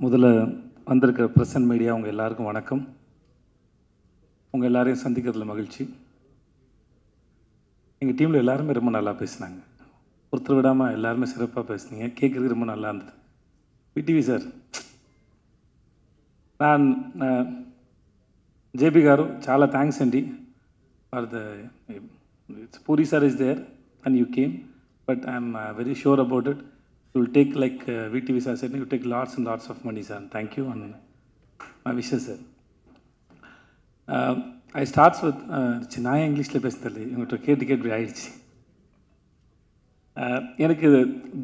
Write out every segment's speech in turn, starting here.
முதல்ல வந்திருக்கிற press and media உங்கள் எல்லாருக்கும் வணக்கம். உங்கள் எல்லாரையும் சந்திக்கிறதுல மகிழ்ச்சி. எங்கள் டீமில் எல்லாருமே ரொம்ப நல்லா பேசினாங்க. ஒருத்தர் விடாமல் எல்லாருமே சிறப்பாக பேசுனீங்க. கேட்குறதுக்கு ரொம்ப நல்லா இருந்தது. విటివి సార్, நான் జేపీ గారు చాలా థ్యాంక్స్ అండి for the Puri sir is there and you came, but I'm very sure about it. You will take, like VTV sir said, you take lots and lots of money, sir. Thank you and my wishes, sir. I starts with நான் இங்கிலீஷில் பேசுகிறதில்ல, இவங்கள்ட்ட கேட்டு இப்படி ஆயிடுச்சு. எனக்கு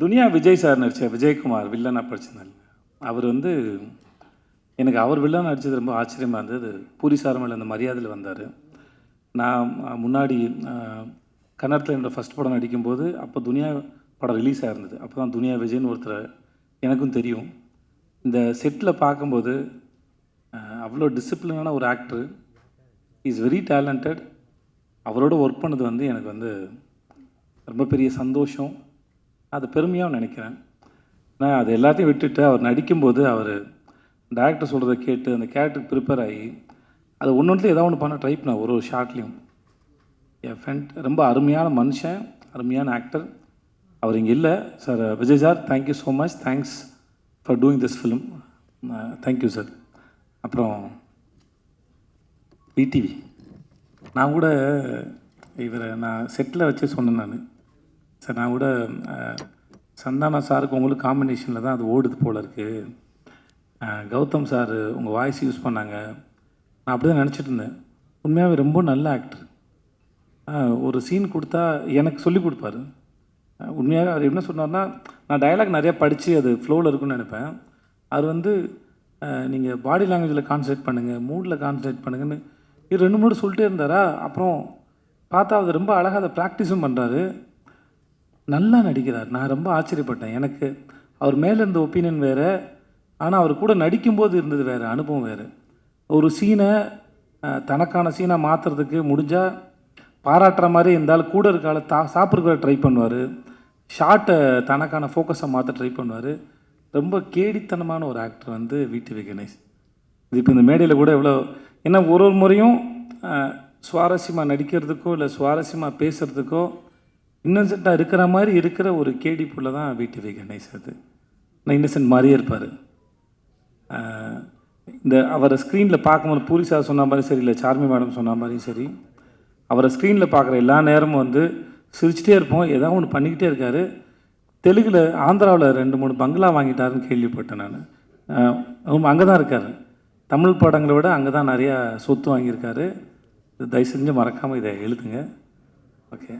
துனியா Vijay sir நடித்த விஜயகுமார் வில்லனாக படிச்சிருந்தாங்க. அவர் எனக்கு அவர் வில்லன் நடித்தது ரொம்ப ஆச்சரியமாக இருந்தது. பூரி சார் மேலே அந்த மரியாதையில் வந்தார். நான் முன்னாடி கன்னடத்தில் என்னோடய ஃபஸ்ட் படம் நடிக்கும்போது அப்போ துனியா படம் ரிலீஸ் ஆகிருந்தது. அப்போ தான் துனியா விஜய்னு ஒருத்தர் எனக்கும் தெரியும். இந்த செட்டில் பார்க்கும்போது அவ்வளோ டிசிப்ளினான ஒரு ஆக்டர், இஸ் வெரி டேலண்டட். அவரோட ஒர்க் பண்ணது எனக்கு ரொம்ப பெரிய சந்தோஷம், அது பெருமையாக நினைக்கிறேன். நான் அது எல்லாத்தையும் விட்டுட்டு அவர் நடிக்கும்போது அவர் டேரக்டர் சொல்கிறத கேட்டு அந்த கேரக்டருக்கு ப்ரிப்பேர் ஆகி அது ஒன்று ஏதாவது ஒன்று பண்ண ட்ரை பண்ணேன். ஒரு ஷார்ட்லேயும் என் ஃப்ரெண்ட் ரொம்ப அருமையான மனுஷன், அருமையான ஆக்டர். அவர் இங்கே இல்லை sir. Vijay sir, thank you so much. Thanks for doing this film. Thank you sir. அப்புறம் விடிவி, நான் கூட இவரை நான் செட்டில் வச்சு சொன்னேன். சார் நான் கூட சந்தானா சாருக்கு உங்களுக்கு காம்பினேஷனில் தான் அது ஓடுது போல் இருக்குது. கௌதம் சார் உங்கள் வாய்ஸ் யூஸ் பண்ணாங்க. நான் அப்படி தான் நினச்சிட்டு இருந்தேன். உண்மையாகவே ரொம்ப நல்ல ஆக்டர். ஒரு சீன் கொடுத்தா எனக்கு சொல்லி கொடுப்பாரு. உண்மையாக அவர் என்ன சொன்னார்னா, நான் டயலாக் நிறையா படித்து அது ஃப்ளோவில் இருக்குன்னு நினைப்பேன். அவர் நீங்கள் பாடி லாங்குவேஜில் கான்சன்ட்ரேட் பண்ணுங்கள், மூடில் கான்சன்ட்ரேட் பண்ணுங்கன்னு இது 2-3 சொல்லிட்டே இருந்தாரா. அப்புறம் பார்த்தா அது ரொம்ப அழகாக அதை ப்ராக்டிஸும் பண்ணுறாரு, நல்லா நடிக்கிறார். நான் ரொம்ப ஆச்சரியப்பட்டேன். எனக்கு அவர் மேலே இருந்த ஒப்பீனியன் வேறு, ஆனால் அவர் கூட நடிக்கும்போது இருந்தது வேறு, அனுபவம் வேறு. ஒரு சீனை தனக்கான சீனாக மாற்றுறதுக்கு முடிஞ்சால் பாராட்டுற மாதிரி இருந்தாலும் கூட இருக்கால சாப்பிட்ற ட்ரை பண்ணுவார். ஷார்ட்டை தனக்கான ஃபோக்கஸை மாற்ற ட்ரை பண்ணுவார். ரொம்ப கேடித்தனமான ஒரு ஆக்டர் விடிவி கணேஷ். இது இப்போ இந்த மேடையில் கூட எவ்வளோ, ஏன்னா ஒரு முறையும் சுவாரஸ்யமாக நடிக்கிறதுக்கோ இல்லை சுவாரஸ்யமாக பேசுகிறதுக்கோ இன்னசென்ட்டாக இருக்கிற மாதிரி இருக்கிற ஒரு கேடி புள்ள தான் விடிவி கணேஷ். அது நான் இன்னசென்ட் மாதிரியே இருப்பார். இந்த அவரை ஸ்க்ரீனில் பார்க்கும்போது பூரி சார் சொன்ன மாதிரி சரி, இல்லை சார்மி மேடம் சொன்ன மாதிரியும் சரி, அவரை ஸ்க்ரீனில் பார்க்குற எல்லா நேரமும் சிரிச்சிட்டே இருப்போம். ஏதாவது ஒன்று பண்ணிக்கிட்டே இருக்கார். தெலுங்கில் ஆந்திராவில் 2-3 பங்களா வாங்கிட்டாருன்னு கேள்விப்பட்டேன் நான். அங்கே தான் இருக்கார். தமிழ் படங்களை விட அங்கே தான் நிறையா சொத்து வாங்கியிருக்காரு. தயவு செஞ்சு மறக்காமல் இதை எழுதுங்க. ஓகே.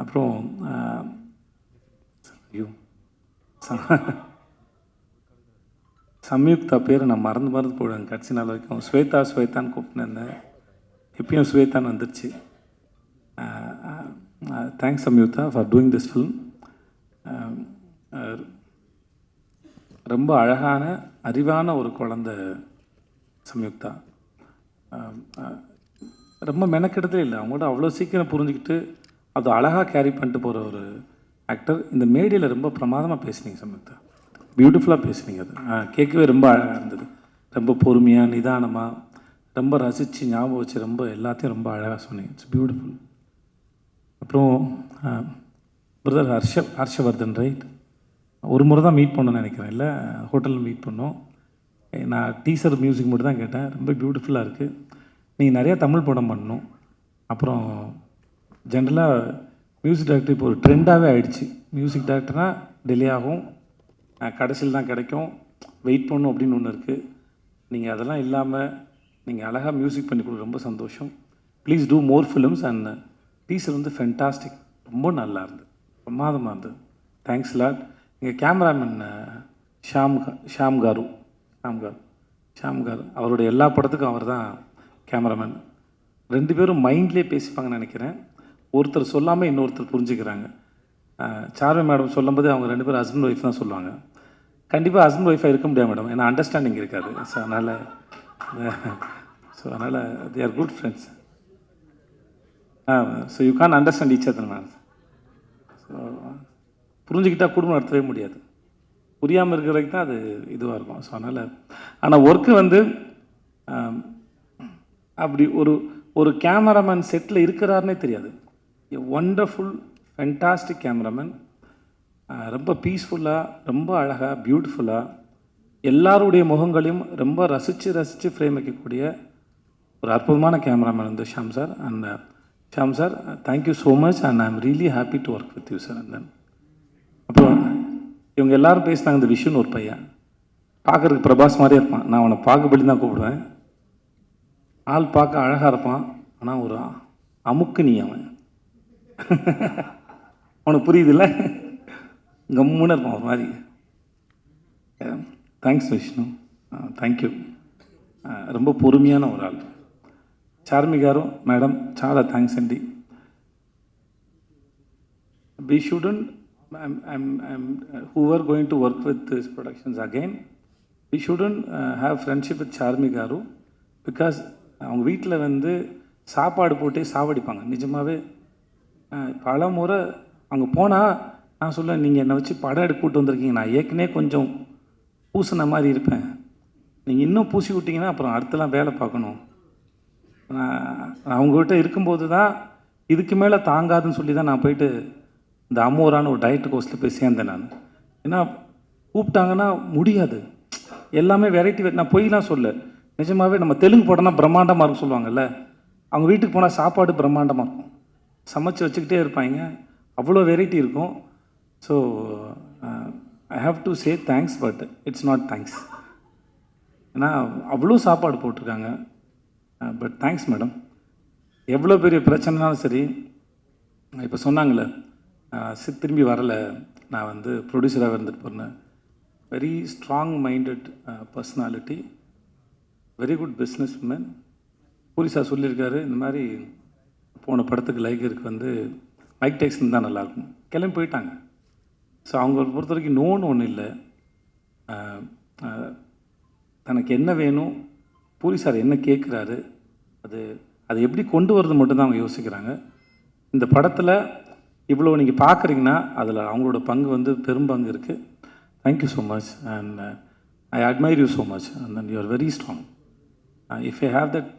அப்புறம் சம்யுக்தா பேர் நான் மறந்து போடுவேன் கடைசி நாள் வரைக்கும். ஸ்வேதான்னு கூப்பிட்டுருந்தேன். இப்பயும் ஸ்வேதான் வந்துருச்சு. Thanks Samyuktha for doing this film. ரொம்ப அழகான அறிவான ஒரு குழந்தை சம்யுக்தா. ரொம்ப மெனக்கெடுதலே இல்லை. அவங்களோட அவ்வளோ சீக்கிரம் புரிஞ்சுக்கிட்டு அது அழகாக கேரி பண்ணிட்டு போகிற ஒரு ஆக்டர். இந்த மேடையில் ரொம்ப பிரமாதமாக பேசுனீங்க சம்யுக்தா, பியூட்டிஃபுல்லாக பேசுனீங்க. அது கேட்கவே ரொம்ப அழகாக இருந்தது. ரொம்ப பொறுமையாக நிதானமாக ரொம்ப ரசித்து ஞாபகம் வச்சு ரொம்ப எல்லாத்தையும் ரொம்ப அழகாக சொன்னீங்க. It's beautiful. அப்புறம் பிரதர் ஹர்ஷவர்தன், ரைட்? ஒரு முறை தான் மீட் பண்ணணும்னு நினைக்கிறேன், இல்லை ஹோட்டலில் மீட் பண்ணோம். நான் டீசர் மியூசிக் மட்டும் தான் கேட்டேன். ரொம்ப பியூட்டிஃபுல்லாக இருக்குது. நீங்கள் நிறையா தமிழ் படம் பண்ணணும். அப்புறம் ஜென்ரலாக மியூசிக் டைரக்டர் இப்போ ஒரு ட்ரெண்டாகவே ஆகிடுச்சு. மியூசிக் டைரக்டர்னால் டிலே ஆகும், கடைசியில் தான் கிடைக்கும், வெயிட் பண்ணணும் அப்படின்னு ஒன்று இருக்குது. நீங்கள் அதெல்லாம் இல்லாமல் நீங்கள் அழகாக மியூசிக் பண்ணி கொடுக்க ரொம்ப சந்தோஷம். Please do more films. And teaser fantastic, ரொம்ப நல்லா இருந்தது, பிரமாதமாக இருந்தது. Thanks lot. எங்கள் கேமராமேன் ஷாம் காரு அவருடைய எல்லா படத்துக்கும் அவர் தான் கேமராமேன். 2 பேரும் மைண்ட்லேயே பேசிப்பாங்கன்னு நினைக்கிறேன். ஒருத்தர் சொல்லாமல் இன்னொருத்தர் புரிஞ்சுக்கிறாங்க. சார்மி மேடம் சொல்லும்போது அவங்க 2 பேரும் ஹஸ்பண்ட் ஒய்ஃப் தான் சொல்லுவாங்க. கண்டிப்பாக ஹஸ்பண்ட் ஒய்ஃபாக இருக்க முடியாது மேடம், ஏன்னா அண்டர்ஸ்டாண்டிங் இருக்காது. ஸோ அதனால் they are good friends. So you can understand each other ma'am. So புரிஞ்சுக்கிட்டால் குடும்பம் நடத்தவே முடியாது. புரியாமல் இருக்கிற வரைக்கும் தான் அது இதுவாக இருக்கும். ஸோ அதனால் ஆனால் ஒர்க்கு வந்து அப்படி ஒரு கேமராமேன் செட்டில் இருக்கிறாருனே தெரியாது. Wonderful fantastic cameraman. ரொம்ப பீஸ்ஃபுல்லாக, ரொம்ப அழகாக, பியூட்டிஃபுல்லாக எல்லாருடைய முகங்களையும் ரொம்ப ரசித்து ஃப்ரேம் வைக்கக்கூடிய ஒரு அற்புதமான கேமராமேன் வந்து Sham sir. And Sham sir, thank you so much and I am really happy to work with you sir. And then அப்புறம் இவங்க எல்லோரும் பேசினாங்க. இந்த விஷுன்னு ஒரு பையன் பார்க்குறதுக்கு பிரபாஸ் மாதிரியே இருப்பான். நான் அவனை பாகுபலி தான் கூப்பிடுவேன். ஆள் பார்க்க அழகாக இருப்பான், ஆனால் ஒரு அமுக்கு நீ அவன் அவனுக்கு புரியுதுல்ல, கம்முன்னு இருப்பான் ஒரு மாதிரி. Thanks Vishnu, thank you. ரொம்ப பொறுமையான ஒரு ஆள். చార్మి గారు, మేడం చాలా థ్యాంక్స్ అండి. We shouldn't, who are going to work with these productions again, we shouldn't have friendship with Charmi గారు because அவங்க வீட்டில் வந்து சாப்பாடு போட்டு சாவடிப்பாங்க. நிஜமாகவே பல முறை அங்கே போனால் நான் சொல்லுவேன், நீங்கள் என்னை வச்சு படம் எடுக்க கூட்டு வந்திருக்கீங்க, நான் ஏற்கனவே கொஞ்சம் பூசின மாதிரி இருப்பேன், நீங்கள் இன்னும் பூசி விட்டிங்கன்னா அப்புறம் அடுத்தலாம் வேலை பார்க்கணும். அவங்ககிட்ட இருக்கும்போது தான் இதுக்கு மேலே தாங்காதுன்னு சொல்லி தான் நான் போயிட்டு இந்த அமோரான ஒரு டயட் கோர்ஸில் போய் சேர்ந்தேன் நான். ஏன்னா கூப்பிட்டாங்கன்னா முடியாது, எல்லாமே வெரைட்டி. நான் பொய்லாம் சொல்ல, நிஜமாகவே நம்ம தெலுங்கு படம்னா பிரம்மாண்டமாக இருக்கும் சொல்லுவாங்கல்ல, அவங்க வீட்டுக்கு போனால் சாப்பாடு பிரம்மாண்டமாக இருக்கும், சமைச்சு வச்சுக்கிட்டே இருப்பாங்க, அவ்வளோ வெரைட்டி இருக்கும். So I have to say thanks, but it's not thanks. ஏன்னா அவ்வளோ சாப்பாடு போட்டிருக்காங்க. But thanks madam. எவ்வளோ பெரிய பிரச்சனைனாலும் சரி, இப்போ சொன்னாங்களே திரும்பி வரலை, நான் வந்து ப்ரொடியூசராக இருந்துட்டு போகிறேன். Very strong minded personality, very good business woman. Puri sir சொல்லியிருக்காரு, இந்த மாதிரி போன படத்துக்கு லைகருக்கு வந்து மைக் டைசன் தான் நல்லாயிருக்கும், கிளம்பி போயிட்டாங்க. ஸோ அவங்கள பொறுத்த வரைக்கும் நோன்னு ஒன்றும் இல்லை. தனக்கு என்ன வேணும், பூரி சார் என்ன கேட்குறாரு, அது எப்படி கொண்டு வரது மட்டும்தான் அவங்க யோசிக்கிறாங்க. இந்த படத்தில் இவ்வளோ நீங்கள் பார்க்குறீங்கன்னா அதில் அவங்களோட பங்கு வந்து பெரும்பங்கு இருக்குது. Thank you so much and I admire you so much and then you are very strong. If I have that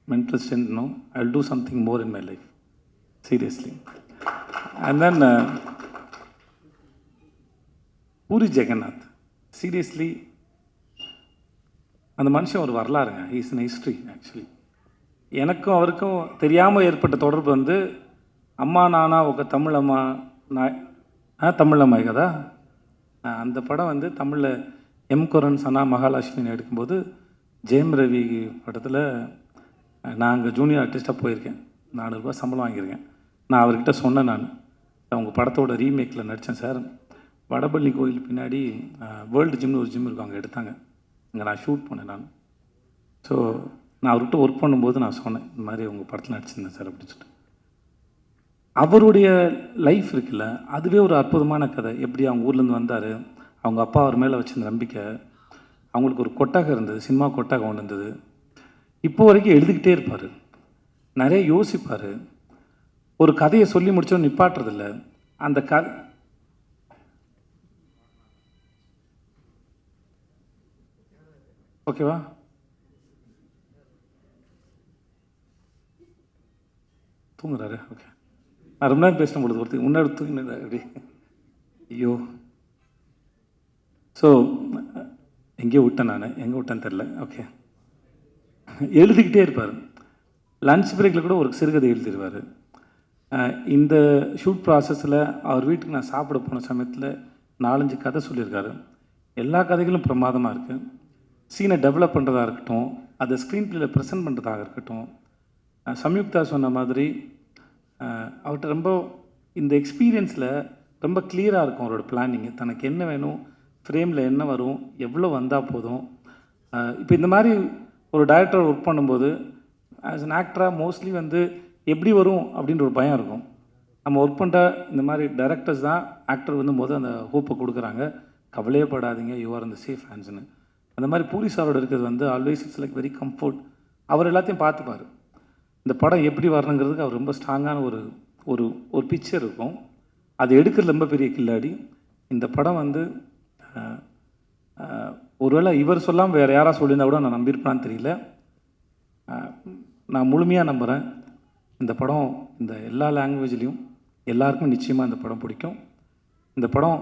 mental strength, no, I'll do something more in my life, seriously. And then Puri Jagannath, seriously, அந்த மனுஷன் ஒரு வரலாறுங்க. He is in history actually. எனக்கும் அவருக்கும் தெரியாமல் ஏற்பட்ட தொடர்பு வந்து அம்மா நானா ఒక தமிழம்மா தமிழம்மாய் கதா. அந்த படம் வந்து தமிழில் எம் குரன் சனா மகாலட்சுமின்னு எடுக்கும்போது ஜெயம் ரவி படத்தில் நான் அங்கே ஜூனியர் ஆர்டிஸ்ட்டாக போயிருக்கேன். 400 ரூபா சம்பளம் வாங்கியிருக்கேன். நான் அவர்கிட்ட சொன்னேன், நான் உங்கள் படத்தோட ரீமேக்கில் நடித்தேன் சார், வடபள்ளி கோயில் பின்னாடி வேர்ல்டு ஜிம்னு ஒரு ஜிம் இருக்கும், அங்கே எடுத்தாங்க, அங்கே நான் ஷூட் பண்ணேன் நான். ஸோ நான் அவர்கிட்ட ஒர்க் பண்ணும்போது நான் சொன்னேன், இந்த மாதிரி உங்கள் படத்தில் நடிச்சிருந்தேன் சார் அப்படின்னு சொல்லிட்டு. அவருடைய லைஃப் இருக்குல்ல, அதுவே ஒரு அற்புதமான கதை. எப்படி அவங்க ஊர்லேருந்து வந்தார், அவங்க அப்பா அவர் மேலே வச்சிருந்த நம்பிக்கை, அவங்களுக்கு ஒரு கொட்டகம் இருந்தது, சினிமா கொட்டகம் ஒன்று இருந்தது. இப்போ வரைக்கும் எழுதிக்கிட்டே இருப்பார், நிறைய யோசிப்பார், ஒரு கதையை சொல்லி முடிச்சோன்னு நிப்பாட்டுறதில்ல. அந்த கதை ஓகேவா, தூங்குறாரு. ஓகே, நான் ரொம்ப நேரம் பேசின பொழுது ஒருத்தர் முன்னாடி தூங்கினது அப்படி, ஐயோ. ஸோ எங்கேயோ விட்டேன், நான் எங்கே விட்டேன்னு தெரில. ஓகே, எழுதிக்கிட்டே இருப்பார். லன்ச் பிரேக்கில் கூட ஒரு சிறுகதை எழுதிடுவார். இந்த ஷூட் ப்ராசஸில் அவர் வீட்டுக்கு நான் சாப்பிட போன சமயத்தில் 4-5 கதை சொல்லியிருக்காரு. எல்லா கதைகளும் பிரமாதமாக இருக்குது. சீனை டெவலப் பண்ணுறதா இருக்கட்டும், அதை ஸ்க்ரீன் பிளேயில் ப்ரெசென்ட் பண்ணுறதாக இருக்கட்டும். சம்யுக்தா சொன்ன மாதிரி அவர்கிட்ட ரொம்ப இந்த எக்ஸ்பீரியன்ஸில் ரொம்ப கிளியராக இருக்கும் அவரோட பிளானிங்கு. தனக்கு என்ன வேணும், ஃப்ரேமில் என்ன வரும், எவ்வளோ வந்தால் போதும். இப்போ இந்த மாதிரி ஒரு டைரக்டர் ஒர்க் பண்ணும்போது ஆஸ் அன் ஆக்டராக மோஸ்ட்லி வந்து எப்படி வரும் அப்படின்ற ஒரு பயம் இருக்கும். நம்ம ஒர்க் பண்ணுற இந்த மாதிரி டைரக்டர்ஸ் தான் ஆக்டர் வந்து அந்த ஹோப்பை கொடுக்குறாங்க, கவலையே படாதீங்க, யூ ஆர் இந்த சேஃப் ஹேண்ட்ஸ்னு. அந்த மாதிரி பூரி சாரோட இருக்கிறது வந்து always it's like very comfort. அவர் எல்லாத்தையும் பார்த்துப்பார். இந்த படம் எப்படி வரணுங்கிறதுக்கு அவர் ரொம்ப ஸ்ட்ராங்கான ஒரு பிக்சர் இருக்கும். அது எடுக்கிறது ரொம்ப பெரிய கில்லாடி. இந்த படம் வந்து ஒருவேளை இவர் சொல்லாமல் வேறு யாராவது சொல்லியிருந்தா கூட நான் நம்பியிருப்பான்னு தெரியல. நான் முழுமையாக நம்புகிறேன் இந்த படம் இந்த எல்லா லாங்குவேஜ்லேயும் எல்லாருக்கும் நிச்சயமாக இந்த படம் பிடிக்கும். இந்த படம்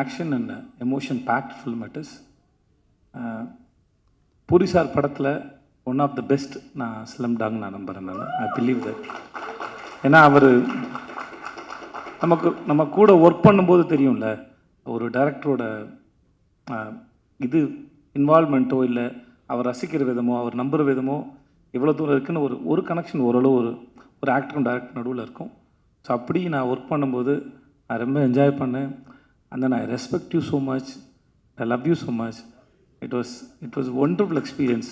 action and emotion packed film it is. Puri sir படத்தில் ஒன் ஆஃப் த பெஸ்ட் நான் ஸ்லம் டாக் நான் நம்புகிறேன். I believe that. ஏன்னா அவர் நம்ம கூட ஒர்க் பண்ணும்போது தெரியும்ல, ஒரு டைரக்டரோட இது இன்வால்மெண்ட்டோ இல்லை அவர் ரசிக்கிற விதமோ அவர் நம்புகிற விதமோ எவ்வளோ தூரம் இருக்குதுன்னு ஒரு கனெக்ஷன் ஓரளவு ஒரு ஆக்டரும் டைரக்டர் நடுவில் இருக்கும். ஸோ அப்படி நான் ஒர்க் பண்ணும்போது நான் ரொம்ப என்ஜாய் பண்ணேன். And I respect you so much, I love you so much. It was wonderful experience.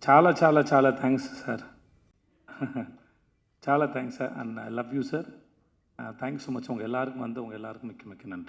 చాలా చాలా చాలా థ్యాంక్స్ సార్. చాలా thanks sir. And I love you sir. Thanks so much. உங்கள் எல்லாருக்கும் மிக்க மிக்க நன்றி.